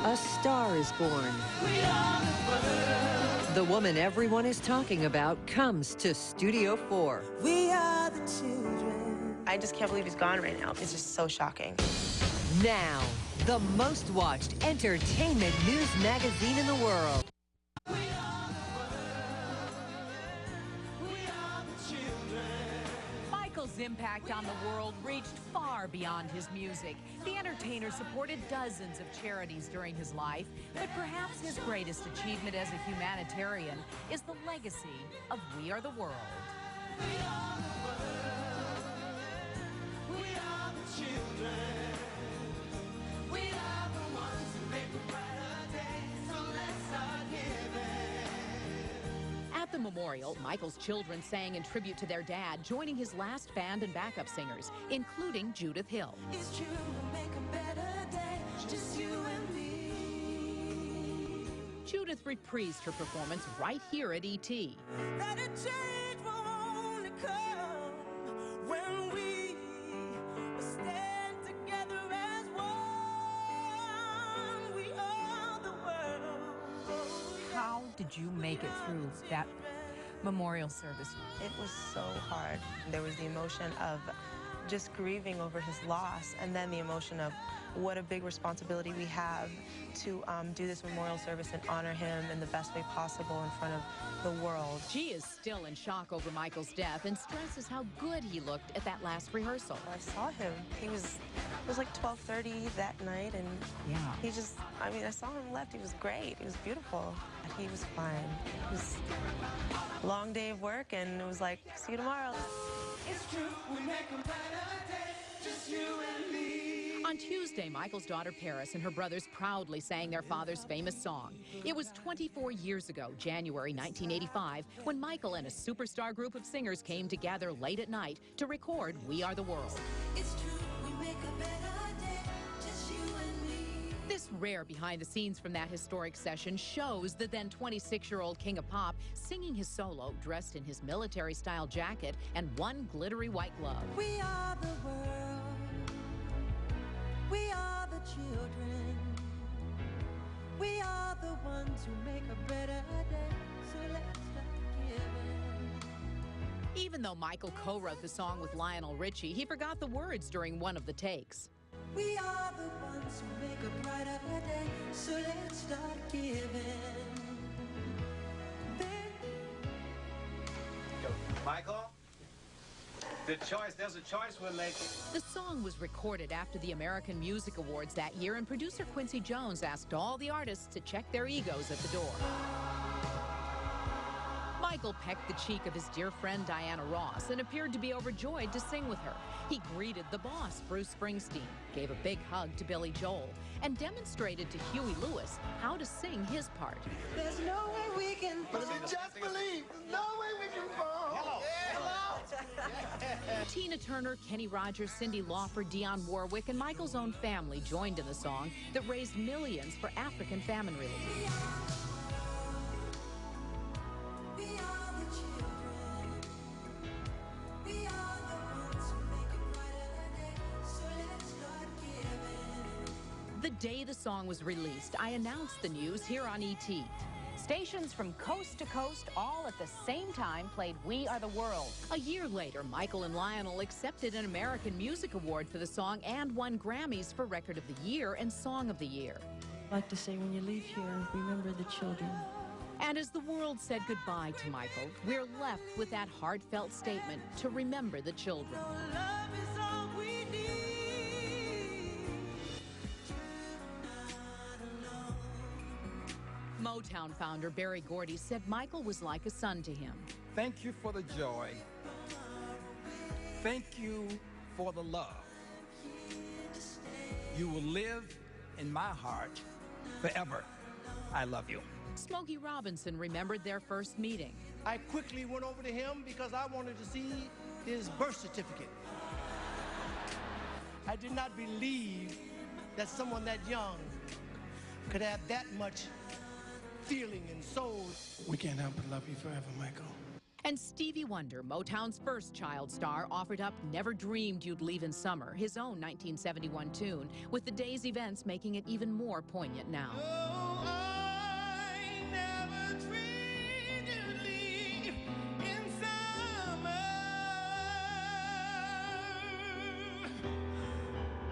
A star is born. The woman everyone is talking about comes to Studio 4. We are the children. I just can't believe he's gone right now. It's just so shocking. Now, the most watched entertainment news magazine in the world. Michael's impact on the world reached far beyond his music. The entertainer supported dozens of charities during his life, but perhaps his greatest achievement as a humanitarian is the legacy of We Are the World. We are the world. We are the children. We are the ones who make a brighter day. So let's start giving. At the memorial, Michael's children sang in tribute to their dad, joining his last band and backup singers, including Judith Hill. It's true, we'll make a better day. Just you and me. Judith reprised her performance right here at E.T. That a change will only come when we stand together as one. We are the world. How did you make it through that memorial service? It was so hard. There was the emotion of just grieving over his loss, and then the emotion of what a big responsibility we have to do this memorial service and honor him in the best way possible in front of the world. She is still in shock over Michael's death and stresses how good he looked at that last rehearsal. I saw him. It was like 12:30 that night, and he just, I mean, I saw him left. He was great. He was beautiful. He was fine. It was a long day of work, and it was like, see you tomorrow. It's true, we make a better day. Just you and me. On Tuesday, Michael's daughter Paris and her brothers proudly sang their father's famous song. It was 24 years ago, January 1985, when Michael and a superstar group of singers came together late at night to record We Are the World. It's true, we make a better day. Just you and me. This rare behind the scenes from that historic session shows the then 26-year-old king of pop singing his solo, dressed in his military-style jacket and one glittery white glove. We are the world. We are the children. We are the ones who make a better day. So let's start giving. Even though Michael co-wrote the song with Lionel Richie, he forgot the words during one of the takes. We are the ones who make a brighter day. So let's start giving. Michael, there's a choice we're making. The song was recorded after the American Music Awards that year, and producer Quincy Jones asked all the artists to check their egos at the door. Michael pecked the cheek of his dear friend Diana Ross and appeared to be overjoyed to sing with her. He greeted the boss, Bruce Springsteen, gave a big hug to Billy Joel, and demonstrated to Huey Lewis how to sing his part. There's no way we can fall. Just believe. There's no way we can fall. Hello. Tina Turner, Kenny Rogers, Cyndi Lauper, Dionne Warwick, and Michael's own family joined in the song that raised millions for African famine relief. We are the children. We are the ones who make a brighter day. So let's start giving. The day the song was released, I announced the news here on ET. Stations from coast to coast, all at the same time, played We Are the World. A year later, Michael and Lionel accepted an American Music Award for the song and won Grammys for Record of the Year and Song of the Year. I'd like to say, when you leave here, remember the children. And as the world said goodbye to Michael, we're left with that heartfelt statement to remember the children. Love is all we need. Motown founder Berry Gordy said Michael was like a son to him. Thank you for the joy. Thank you for the love. You will live in my heart forever. I love you. Smokey Robinson remembered their first meeting. I quickly went over to him because I wanted to see his birth certificate. I did not believe that someone that young could have that much feeling and soul. We can't help but love you forever, Michael. And Stevie Wonder, Motown's first child star, offered up Never Dreamed You'd Leave in Summer, his own 1971 tune, with the day's events making it even more poignant now. Oh, I never dreamed you'd leave in summer,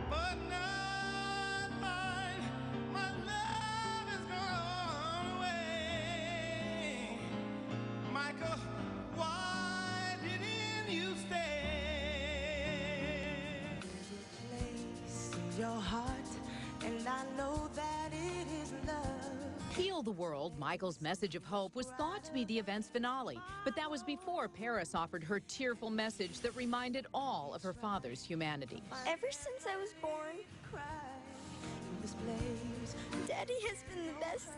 but not mine. My love has gone away. Michael, why didn't you stay? There's a place in your heart, and I know that it is love. Heal the World, Michael's message of hope, was thought to be the event's finale, but that was before Paris offered her tearful message that reminded all of her father's humanity. Ever since I was born, Daddy has been the best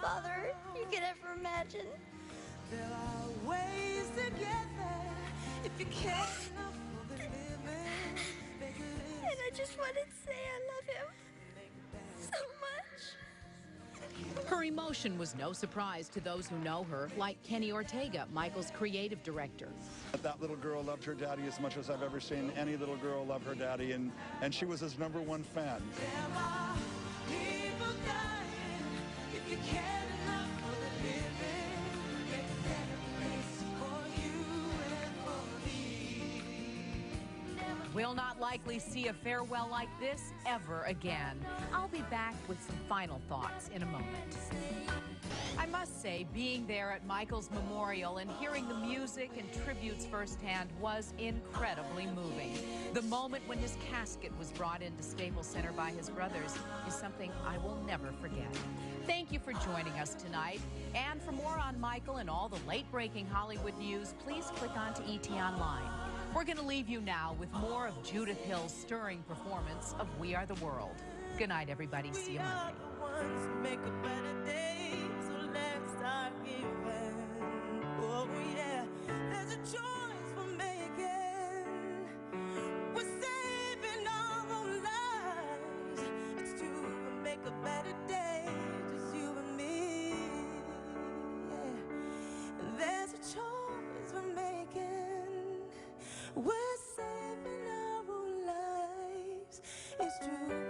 father you could ever imagine. There are ways to get there if you care enough for the living. And I just wanted to say I love him so much. Her emotion was no surprise to those who know her, like Kenny Ortega, Michael's creative director. That little girl loved her daddy as much as I've ever seen any little girl love her daddy, and she was his #1 fan. There are people dying if you care enough for the living. Make a better place for you and for me. We'll not likely see a farewell like this ever again. I'll be back with some final thoughts in a moment. I must say, being there at Michael's memorial and hearing the music and tributes firsthand was incredibly moving. The moment when his casket was brought into Staples Center by his brothers is something I will never forget. Thank you for joining us tonight. And for more on Michael and all the late-breaking Hollywood news, please click on to ET Online. We're going to leave you now with more of Judith Hill's stirring performance of We Are the World. Good night, everybody. See you Monday. Make a better day, so let's start giving. Oh yeah, there's a choice we're making. We're saving our own lives. It's to make a better day, just you and me. Yeah, and there's a choice we're making. We're saving our own lives. It's true.